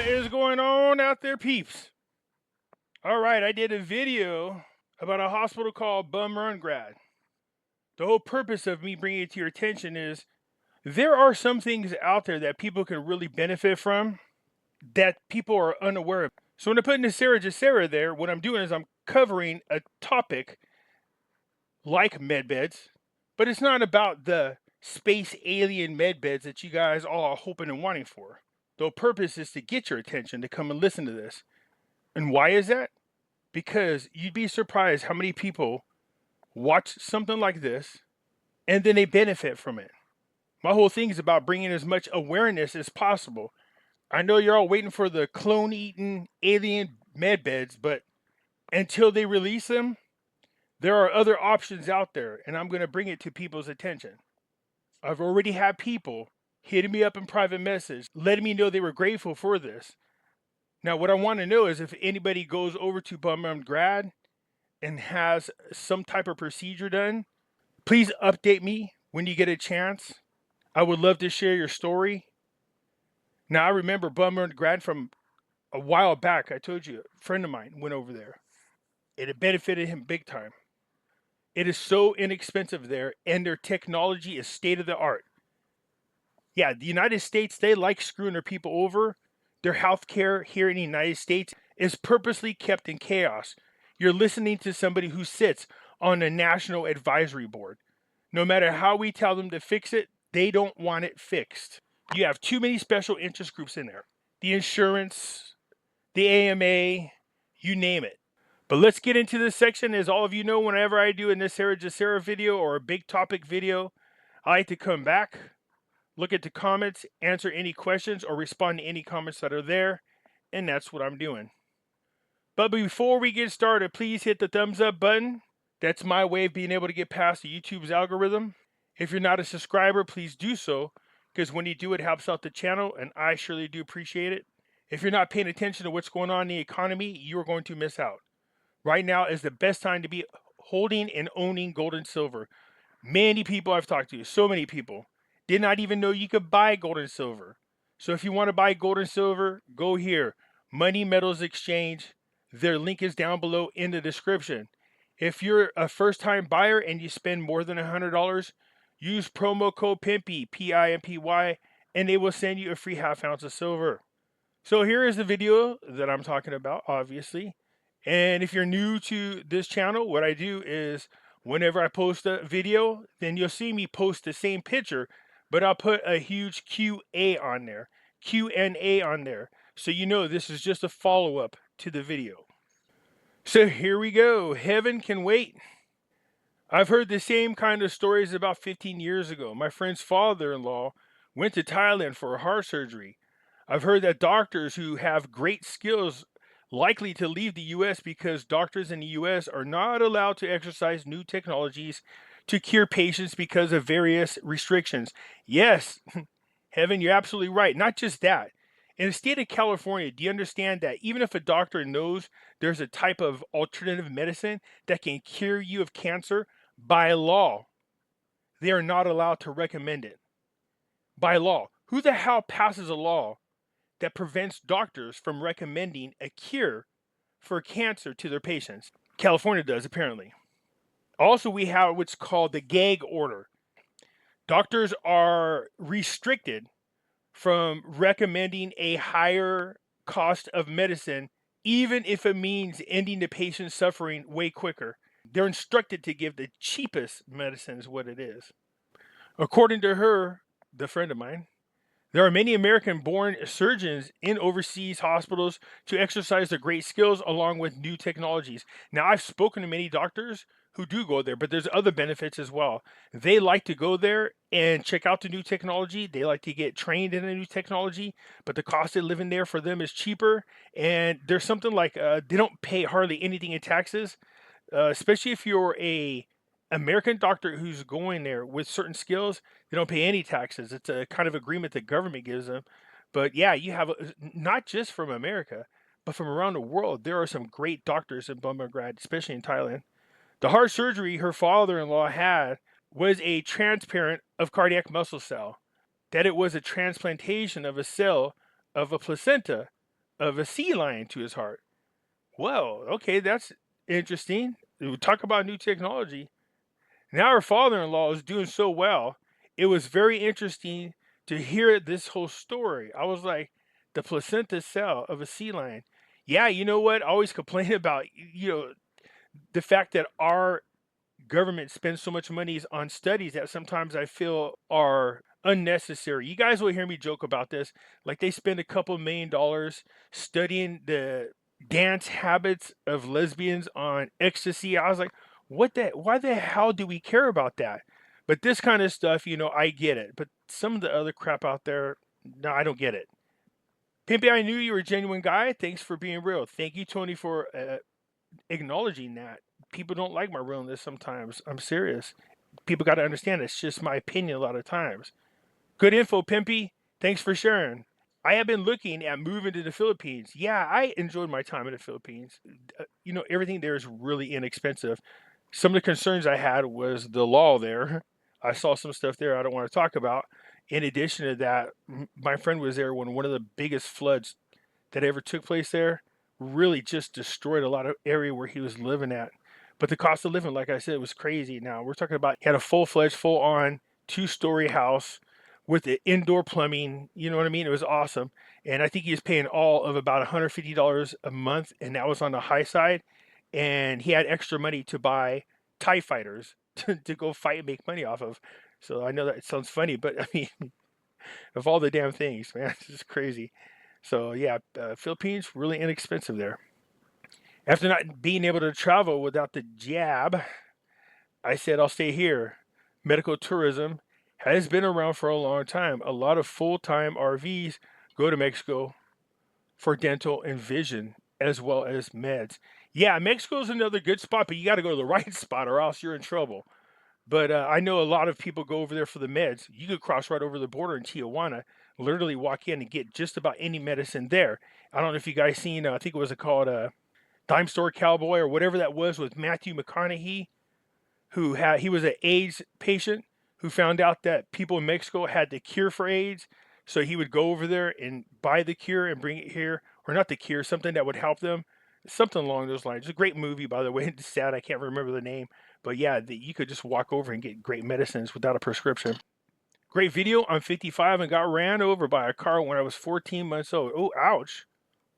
What is going on out there, peeps? All right, I did a video about a hospital called Bumrungrad. The whole purpose of me bringing it to your attention is there are some things out there that people can really benefit from that people are unaware of. So when I put NESARA GESARA there, what I'm doing is I'm covering a topic like medbeds, but it's not about the space alien medbeds that you guys all are hoping and wanting for. The purpose is to get your attention to come and listen to this. And why is that? Because you'd be surprised how many people watch something like this and then they benefit from it. My whole thing is about bringing as much awareness as possible. I know you're all waiting for the clone-eating alien medbeds, but until they release them, there are other options out there, and I'm going to bring it to people's attention. I've already had people hitting me up in private message, letting me know they were grateful for this. Now, what I want to know is if anybody goes over to Bumrungrad and has some type of procedure done, please update me when you get a chance. I would love to share your story. Now, I remember Bumrungrad from a while back. I told you, a friend of mine went over there. It had benefited him big time. It is so inexpensive there, and their technology is state of the art. Yeah, the United States, they like screwing their people over. Their healthcare here in the United States is purposely kept in chaos. You're listening to somebody who sits on a national advisory board. No matter how we tell them to fix it, they don't want it fixed. You have too many special interest groups in there. The insurance, the AMA, you name it. But let's get into this section. As all of you know, whenever I do a NESARA GESARA video or a big topic video, I like to come back, look at the comments, answer any questions, or respond to any comments that are there, and that's what I'm doing. But before we get started, please hit the thumbs up button. That's my way of being able to get past the YouTube's algorithm. If you're not a subscriber, please do so, because when you do, it helps out the channel, and I surely do appreciate it. If you're not paying attention to what's going on in the economy, you're going to miss out. Right now is the best time to be holding and owning gold and silver. Many people I've talked to, so many people, did not even know you could buy gold and silver. So if you want to buy gold and silver, go here. Money Metals Exchange. Their link is down below in the description. If you're a first-time buyer and you spend more than $100, use promo code Pimpy, P-I-M-P-Y, and they will send you a free half ounce of silver. So here is the video that I'm talking about, obviously. And if you're new to this channel, what I do is whenever I post a video, then you'll see me post the same picture, but I'll put a huge QA on there, Q&A on there. So you know this is just a follow-up to the video. So here we go. Heaven can wait. I've heard the same kind of stories about 15 years ago. My friend's father-in-law went to Thailand for a heart surgery. I've heard that doctors who have great skills likely to leave the U.S. because doctors in the U.S. are not allowed to exercise new technologies to cure patients because of various restrictions. Yes, Heaven, you're absolutely right. Not just that. In the state of California, do you understand that even if a doctor knows there's a type of alternative medicine that can cure you of cancer, by law, they are not allowed to recommend it? By law. Who the hell passes a law that prevents doctors from recommending a cure for cancer to their patients? California does, apparently. Also, we have what's called the gag order. Doctors are restricted from recommending a higher cost of medicine, even if it means ending the patient's suffering way quicker. They're instructed to give the cheapest medicine is what it is. According to her, the friend of mine, there are many American-born surgeons in overseas hospitals to exercise their great skills along with new technologies. Now, I've spoken to many doctors who do go there, but there's other benefits as well. They like to go there and check out the new technology. They like to get trained in the new technology, but the cost of living there for them is cheaper. And there's something like they don't pay hardly anything in taxes, especially if you're a American doctor who's going there with certain skills. They don't pay any taxes. It's a kind of agreement the government gives them. But yeah, you have not just from America, but from around the world. There are some great doctors in Bumrungrad, especially in Thailand. The heart surgery her father-in-law had was a transplant of cardiac muscle cell. That it was a transplantation of a cell of a placenta of a sea lion to his heart. Well, okay, that's interesting. We talk about new technology. Now our father-in-law is doing so well. It was very interesting to hear this whole story. I was like, the placenta cell of a sea lion. Yeah, you know what? I always complain about, the fact that our government spends so much money on studies that sometimes I feel are unnecessary. You guys will hear me joke about this. Like they spend a couple $1 million studying the dance habits of lesbians on ecstasy. I was like, what the why the hell do we care about that? But this kind of stuff, I get it. But some of the other crap out there, no, I don't get it. Pimpy, I knew you were a genuine guy. Thanks for being real. Thank you, Tony, for acknowledging that. People don't like my realness sometimes. I'm serious. People got to understand it's just my opinion a lot of times. Good info, Pimpy. Thanks for sharing. I have been looking at moving to the Philippines. Yeah, I enjoyed my time in the Philippines. Everything there is really inexpensive. Some of the concerns I had was the law there. I saw some stuff there I don't want to talk about. In addition to that, my friend was there when one of the biggest floods that ever took place there really just destroyed a lot of area where he was living at. But the cost of living, like I said, was crazy. Now we're talking about he had a full-fledged, full-on 2-story house with the indoor plumbing. You know what I mean? It was awesome. And I think he was paying all of about $150 a month, and that was on the high side. And he had extra money to buy TIE fighters to go fight and make money off of. So I know that it sounds funny, but I mean, of all the damn things, man, it's just crazy. So yeah, Philippines really inexpensive there. After not being able to travel without the jab, I said I'll stay here. Medical tourism has been around for a long time. A lot of full-time RVs go to Mexico for dental and vision as well as meds. Yeah, Mexico is another good spot, but you got to go to the right spot or else you're in trouble. But I know a lot of people go over there for the meds. You could cross right over the border in Tijuana, literally walk in and get just about any medicine there. I don't know if you guys seen, I think it was called Dime Store Cowboy or whatever that was with Matthew McConaughey, he was an AIDS patient who found out that people in Mexico had the cure for AIDS. So he would go over there and buy the cure and bring it here, or not the cure, something that would help them, something along those lines. It's a great movie, by the way. It's sad I can't remember the name, but yeah, you could just walk over and get great medicines without a prescription. Great video. I'm 55 and got ran over by a car when I was 14 months old. Oh, ouch.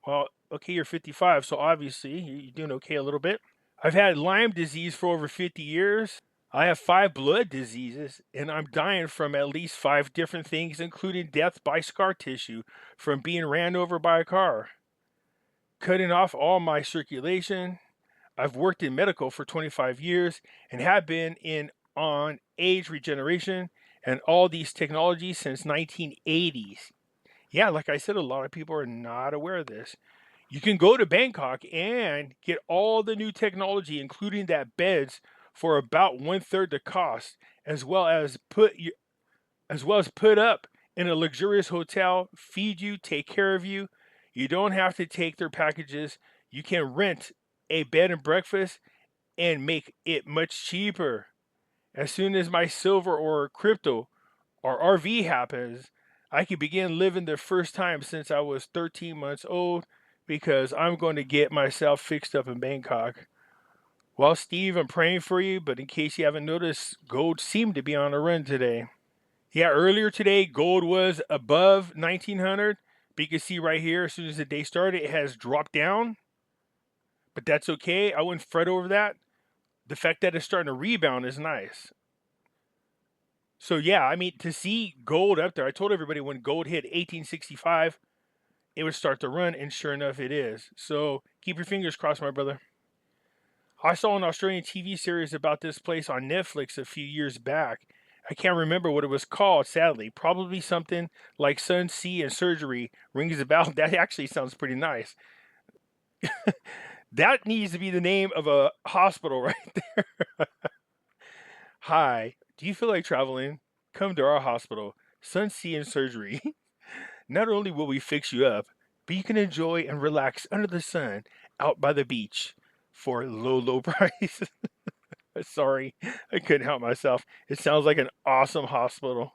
Well, okay, you're 55, so obviously you're doing okay a little bit. I've had Lyme disease for over 50 years. I have 5 blood diseases, and I'm dying from at least 5 different things, including death by scar tissue from being ran over by a car. Cutting off all my circulation. I've worked in medical for 25 years and have been on age regeneration and all these technologies since 1980s. Yeah, like I said, a lot of people are not aware of this. You can go to Bangkok and get all the new technology, including that beds, for about 1/3 the cost, as well as put up in a luxurious hotel, feed you, take care of you. You don't have to take their packages. You can rent a bed and breakfast and make it much cheaper. As soon as my silver or crypto or RV happens, I can begin living the first time since I was 13 months old because I'm going to get myself fixed up in Bangkok. Well, Steve, I'm praying for you, but in case you haven't noticed, gold seemed to be on a run today. Yeah, earlier today, gold was above 1900. But you can see right here, as soon as the day started, it has dropped down. But that's okay. I wouldn't fret over that. The fact that it's starting to rebound is nice. So yeah, I mean, to see gold up there, I told everybody when gold hit 1865, it would start to run, and sure enough, it is. So keep your fingers crossed, my brother. I saw an Australian TV series about this place on Netflix a few years back. I can't remember what it was called, sadly. Probably something like Sun, Sea, and Surgery. Rings a bell. That actually sounds pretty nice. That needs to be the name of a hospital right there. Hi, do you feel like traveling? Come to our hospital, Sun, Sea, and Surgery. Not only will we fix you up, but you can enjoy and relax under the sun out by the beach for low, low price. Sorry, I couldn't help myself. It sounds like an awesome hospital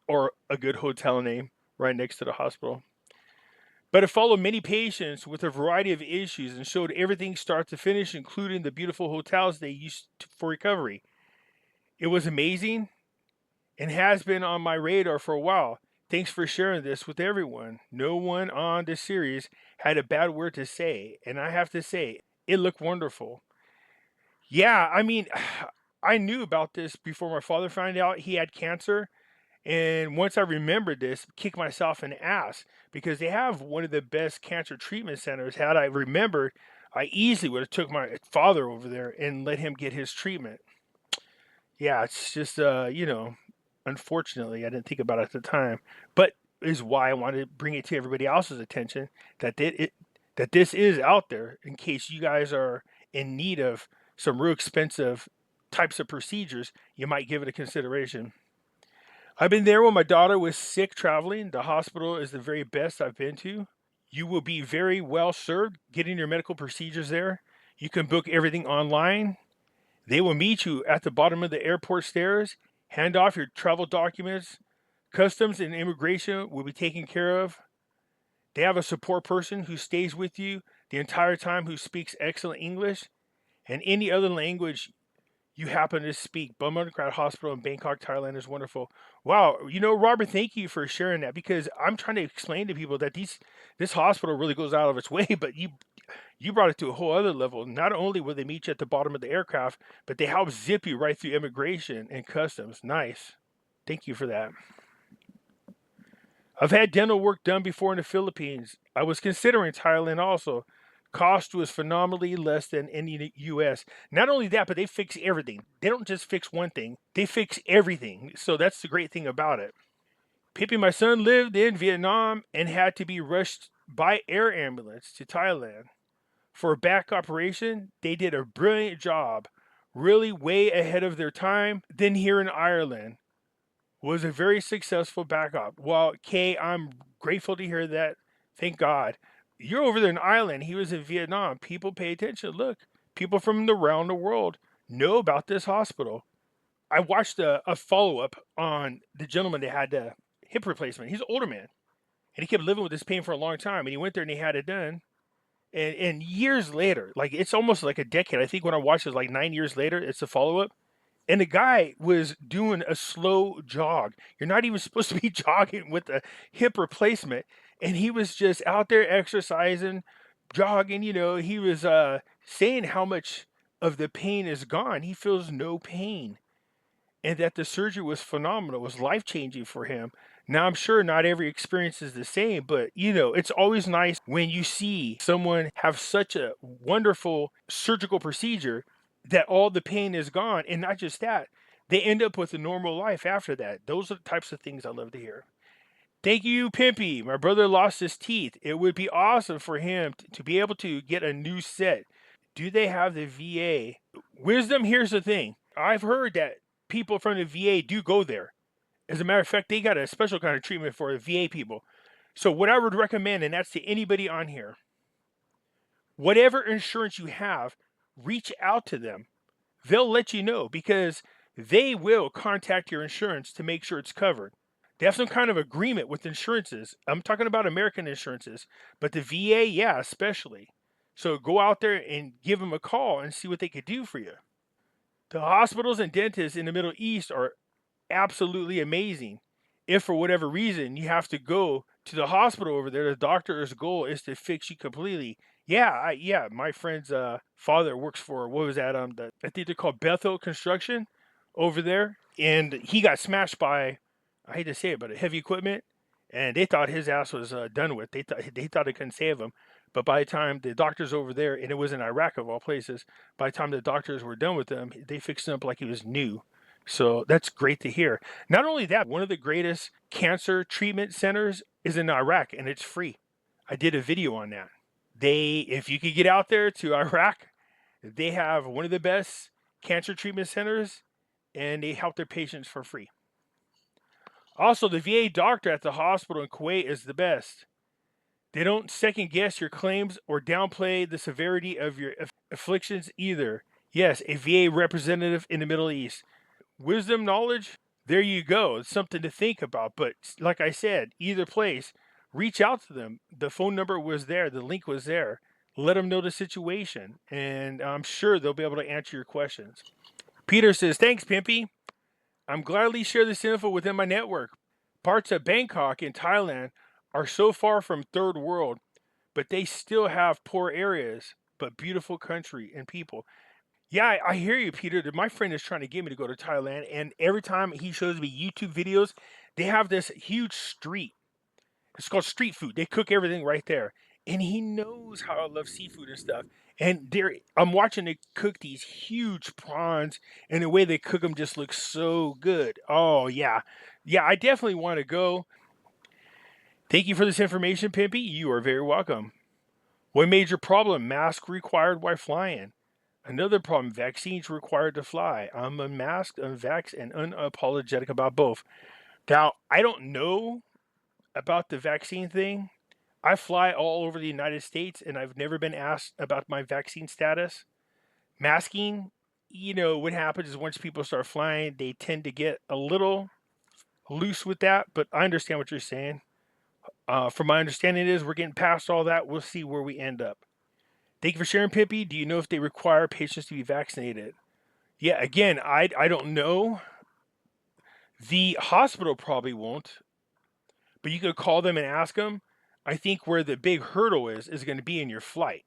or a good hotel name right next to the hospital. But it followed many patients with a variety of issues and showed everything start to finish, including the beautiful hotels they used for recovery. It was amazing and has been on my radar for a while. Thanks for sharing this with everyone. No one on this series had a bad word to say, and I have to say, it looked wonderful. Yeah, I mean, I knew about this before my father found out he had cancer. And once I remembered this, kicked myself in the ass because they have one of the best cancer treatment centers. Had I remembered, I easily would have took my father over there and let him get his treatment. Yeah, it's just unfortunately, I didn't think about it at the time, but is why I wanted to bring it to everybody else's attention that this is out there in case you guys are in need of some real expensive types of procedures. You might give it a consideration. I've been there when my daughter was sick traveling. The hospital is the very best I've been to. You will be very well served getting your medical procedures there. You can book everything online. They will meet you at the bottom of the airport stairs, hand off your travel documents. Customs and immigration will be taken care of. They have a support person who stays with you the entire time who speaks excellent English and any other language you happen to speak. Bumrungrad Hospital in Bangkok, Thailand is wonderful. Wow, Robert, thank you for sharing that because I'm trying to explain to people that this hospital really goes out of its way, but you brought it to a whole other level. Not only will they meet you at the bottom of the aircraft, but they help zip you right through immigration and customs. Nice. Thank you for that. I've had dental work done before in the Philippines. I was considering Thailand also. Cost was phenomenally less than in the US. Not only that, but they fix everything. They don't just fix one thing, they fix everything. So that's the great thing about it. Pimpy, my son, lived in Vietnam and had to be rushed by air ambulance to Thailand. For a back operation, they did a brilliant job, really way ahead of their time than here in Ireland. Was a very successful backup. Well, Kay, I'm grateful to hear that. Thank God. You're over there in Ireland. He was in Vietnam. People pay attention. Look, people from around the world know about this hospital. I watched a follow up on the gentleman that had the hip replacement. He's an older man, and he kept living with this pain for a long time. And he went there and he had it done. And years later, like it's almost like a decade. I think when I watched it, like 9 years later, it's a follow up. And the guy was doing a slow jog. You're not even supposed to be jogging with a hip replacement. And he was just out there exercising, jogging. He was saying how much of the pain is gone. He feels no pain. And that the surgery was phenomenal, was life changing for him. Now, I'm sure not every experience is the same, but it's always nice when you see someone have such a wonderful surgical procedure that all the pain is gone. And not just that, they end up with a normal life after that. Those are the types of things I love to hear. Thank you, Pimpy. My brother lost his teeth. It would be awesome for him to be able to get a new set. Do they have the VA? Wisdom, here's the thing. I've heard that people from the VA do go there. As a matter of fact, they got a special kind of treatment for VA people. So what I would recommend, and that's to anybody on here, whatever insurance you have, reach out to them. They'll let you know because they will contact your insurance to make sure it's covered. They have some kind of agreement with insurances. I'm talking about American insurances, but the VA, yeah, especially. So go out there and give them a call and see what they could do for you. The hospitals and dentists in the Middle East are absolutely amazing. If for whatever reason you have to go to the hospital over there, the doctor's goal is to fix you completely. Yeah, my friend's father works for what was that? I think they're called Bethel Construction over there, and he got smashed by, I hate to say it, but heavy equipment, and they thought his ass was done with. They thought they couldn't save him, but by the time the doctors over there, and it was in Iraq of all places, by the time the doctors were done with him, they fixed him up like he was new. So that's great to hear. Not only that, one of the greatest cancer treatment centers is in Iraq, and it's free. I did a video on that. If you could get out there to Iraq, they have one of the best cancer treatment centers, and they help their patients for free. Also, the VA doctor at the hospital in Kuwait is the best. They don't second guess your claims or downplay the severity of your afflictions either. Yes, a VA representative in the Middle East. Wisdom, knowledge, there you go. It's something to think about. But like I said, either place, reach out to them. The phone number was there, the link was there. Let them know the situation, and I'm sure they'll be able to answer your questions. Peter says, "Thanks, Pimpy. I'm gladly share this info within my network. Parts of Bangkok in Thailand are so far from third world, but they still have poor areas, but beautiful country and people." Yeah, I hear you, Peter. My friend is trying to get me to go to Thailand, and every time he shows me YouTube videos, they have this huge street. It's called street food. They cook everything right there. And he knows how I love seafood and stuff. And I'm watching they cook these huge prawns, and the way they cook them just looks so good. Oh, yeah. Yeah, I definitely want to go. Thank you for this information, Pimpy. You are very welcome. One major problem, mask required while flying. Another problem, vaccines required to fly. I'm unmasked, unvaxxed, and unapologetic about both. Now, I don't know about the vaccine thing. I fly all over the United States, and I've never been asked about my vaccine status. Masking, what happens is once people start flying, they tend to get a little loose with that, but I understand what you're saying. From my understanding is we're getting past all that. We'll see where we end up. Thank you for sharing, Pimpy. Do you know if they require patients to be vaccinated? Yeah, again, I don't know. The hospital probably won't, but you could call them and ask them. I think where the big hurdle is going to be in your flight.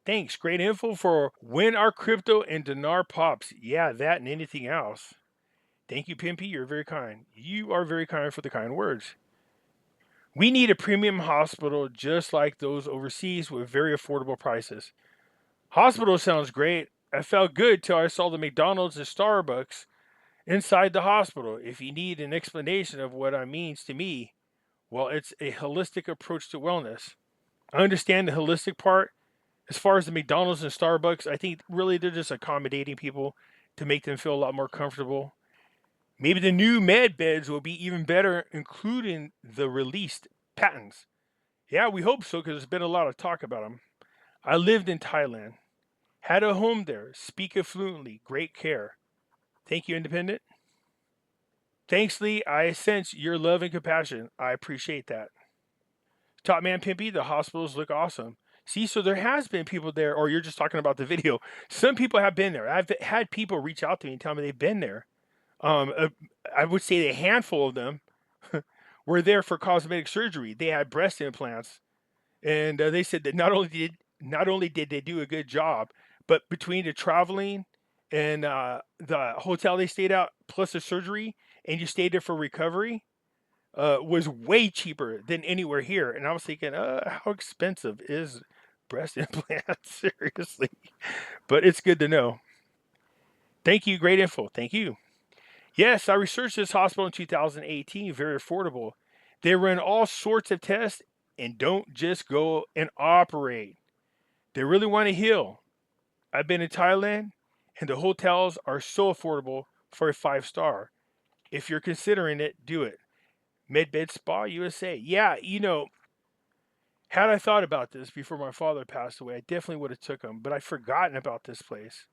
Thanks. Great info for when our crypto and dinar pops. Yeah, that and anything else. Thank you, Pimpy. You're very kind. You are very kind for the kind words. We need a premium hospital just like those overseas with very affordable prices. Hospital sounds great. I felt good till I saw the McDonald's and Starbucks inside the hospital. If you need an explanation of what it means to me, well, it's a holistic approach to wellness. I understand the holistic part. As far as the McDonald's and Starbucks, I think really they're just accommodating people to make them feel a lot more comfortable. Maybe the new med beds will be even better, including the released patents. Yeah, we hope so because there's been a lot of talk about them. I lived in Thailand, had a home there, speak it fluently, great care. Thank you, Independent. Thanks, Lee. I sense your love and compassion. I appreciate that. Top Man Pimpy, the hospitals look awesome. See, so there has been people there, or you're just talking about the video. Some people have been there. I've had people reach out to me and tell me they've been there. I would say a handful of them were there for cosmetic surgery. They had breast implants, and they said that not only did they do a good job, but between the traveling and the hotel they stayed at, plus the surgery, and you stayed there for recovery, was way cheaper than anywhere here. And I was thinking, how expensive is breast implants? Seriously. But it's good to know. Thank you. Great info. Thank you. Yes, I researched this hospital in 2018. Very affordable. They run all sorts of tests and don't just go and operate. They really want to heal. I've been in Thailand, and the hotels are so affordable for a 5-star. If you're considering it, do it. Medbed Spa USA. Yeah, had I thought about this before my father passed away, I definitely would have took him, but I'd forgotten about this place.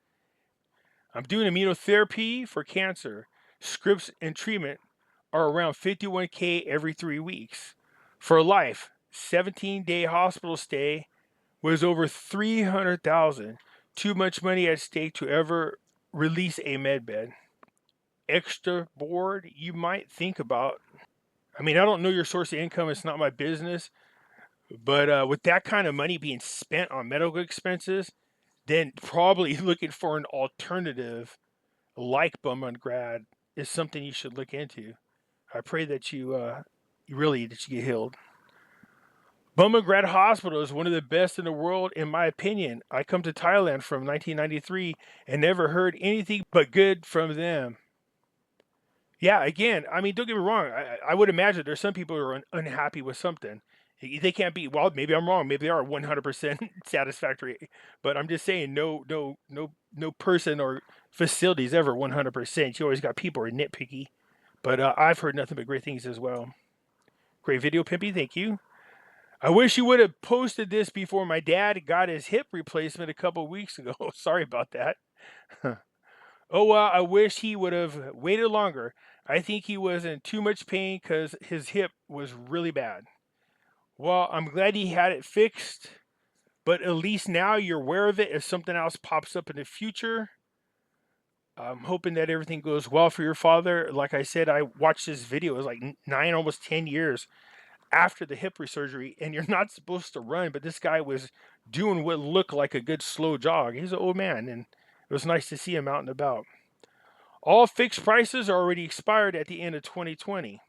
I'm doing immunotherapy for cancer. Scripts and treatment are around $51K every 3 weeks. For life, 17-day hospital stay was over $300,000. Too much money at stake to ever release a med bed. Extra board you might think about. I mean, I don't know your source of income. It's not my business. But with that kind of money being spent on medical expenses, then probably looking for an alternative like Bumrungrad is something you should look into. I pray that you get healed. Bumrungrad Hospital is one of the best in the world, in my opinion. I come to Thailand from 1993 and never heard anything but good from them. Yeah, again, I mean, don't get me wrong. I would imagine there's some people who are unhappy with something. They can't be. Well, maybe I'm wrong. Maybe they are 100% satisfactory. But I'm just saying, no person or facility is ever 100%. You always got people who are nitpicky. But I've heard nothing but great things as well. Great video, Pimpy. Thank you. I wish you would have posted this before my dad got his hip replacement a couple weeks ago. Sorry about that. Oh, well, I wish he would have waited longer. I think he was in too much pain because his hip was really bad. Well, I'm glad he had it fixed, but at least now you're aware of it. If something else pops up in the future, I'm hoping that everything goes well for your father. Like I said, I watched this video. It was like 9, almost 10 years after the hip resurgery, and you're not supposed to run, but this guy was doing what looked like a good slow jog. He's an old man, and it was nice to see him out and about. All fixed prices are already expired at the end of 2020.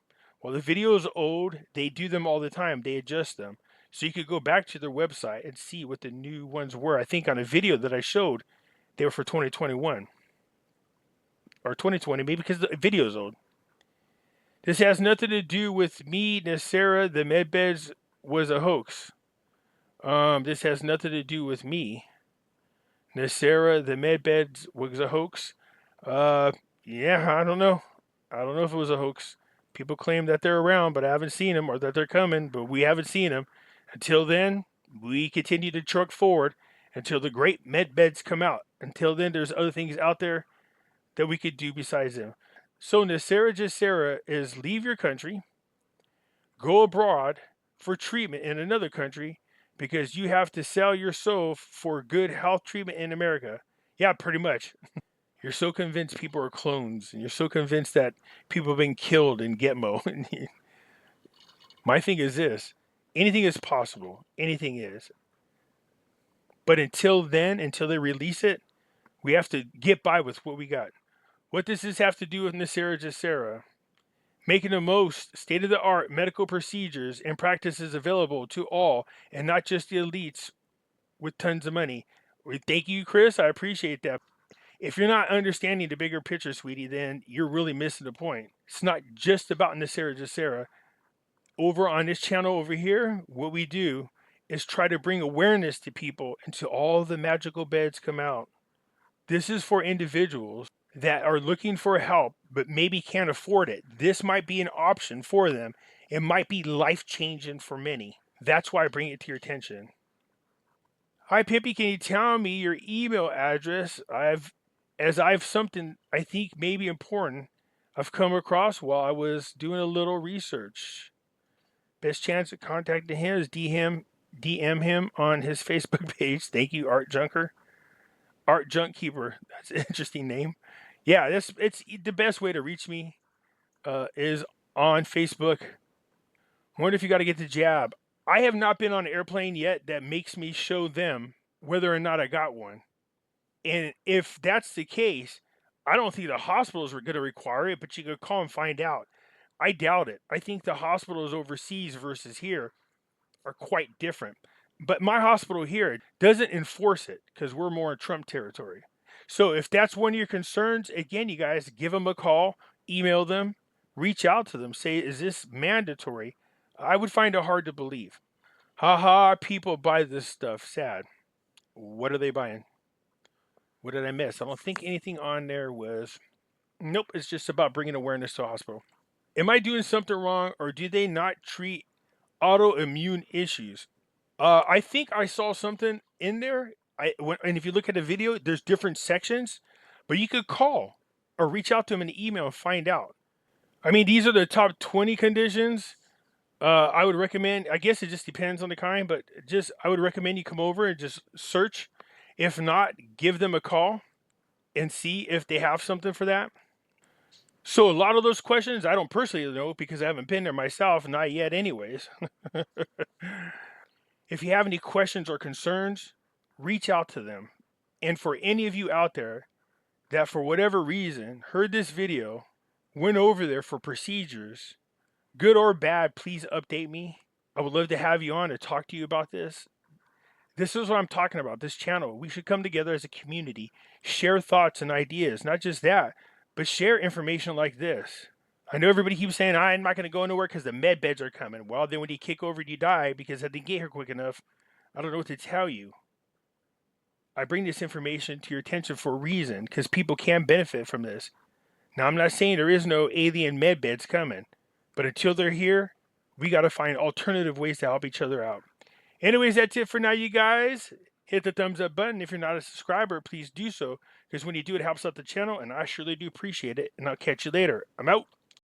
Well, the video is old. They do them all the time. They adjust them. So you could go back to their website and see what the new ones were. I think on a video that I showed, they were for 2021 or 2020, maybe because the video is old. This has nothing to do with me, NESARA. The medbeds was a hoax. This has nothing to do with me. NESARA, the medbeds was a hoax. Yeah, I don't know. I don't know if it was a hoax. People claim that they're around, but I haven't seen them, or that they're coming, but we haven't seen them. Until then, we continue to truck forward until the great medbeds come out. Until then, there's other things out there that we could do besides them. So NESARA GESARA is leave your country, go abroad for treatment in another country because you have to sell your soul for good health treatment in America. Yeah, pretty much. You're so convinced people are clones, and you're so convinced that people have been killed in Gitmo. My thing is this: anything is possible. Anything is. But until then, until they release it, we have to get by with what we got. What does this have to do with NESARA GESARA? Making the most state-of-the-art medical procedures and practices available to all, and not just the elites with tons of money. Thank you, Chris. I appreciate that. If you're not understanding the bigger picture, sweetie, then you're really missing the point. It's not just about NESARA GESARA. Over on this channel over here, what we do is try to bring awareness to people until all the magical beds come out. This is for individuals that are looking for help but maybe can't afford it. This might be an option for them. It might be life-changing for many. That's why I bring it to your attention. Hi, Pimpy. Can you tell me your email address? I've something I think may be important I've come across while I was doing a little research. Best chance of contacting him is DM him on his Facebook page. Thank you, Art Junker. Art Junk Keeper. That's an interesting name. Yeah, it's the best way to reach me is on Facebook. Wonder if you got to get the jab. I have not been on an airplane yet that makes me show them whether or not I got one. And if that's the case, I don't think the hospitals are going to require it, but you could call and find out. I doubt it. I think the hospitals overseas versus here are quite different. But my hospital here doesn't enforce it because we're more in Trump territory. So if that's one of your concerns, again, you guys give them a call, email them, reach out to them, say, is this mandatory? I would find it hard to believe. Haha, people buy this stuff. Sad. What are they buying? What did I miss? I don't think anything on there was... Nope, it's just about bringing awareness to a hospital. Am I doing something wrong, or do they not treat autoimmune issues? I think I saw something in there. And if you look at the video, there's different sections, but you could call or reach out to them in an email and find out. I mean, these are the top 20 conditions. I would recommend, I guess it just depends on the kind, but I would recommend you come over and just search. If not, give them a call and see if they have something for that. So a lot of those questions, I don't personally know because I haven't been there myself, not yet anyways. If you have any questions or concerns, reach out to them. And for any of you out there that for whatever reason heard this video, went over there for procedures, good or bad, please update me. I would love to have you on to talk to you about this. This is what I'm talking about, this channel. We should come together as a community, share thoughts and ideas. Not just that, but share information like this. I know everybody keeps saying, I'm not going to go nowhere because the med beds are coming. Well, then when you kick over, you die because I didn't get here quick enough. I don't know what to tell you. I bring this information to your attention for a reason because people can benefit from this. Now, I'm not saying there is no alien med beds coming, but until they're here, we got to find alternative ways to help each other out. Anyways, that's it for now, you guys. Hit the thumbs up button. If you're not a subscriber, please do so, because when you do, it helps out the channel, and I surely do appreciate it. And I'll catch you later. I'm out.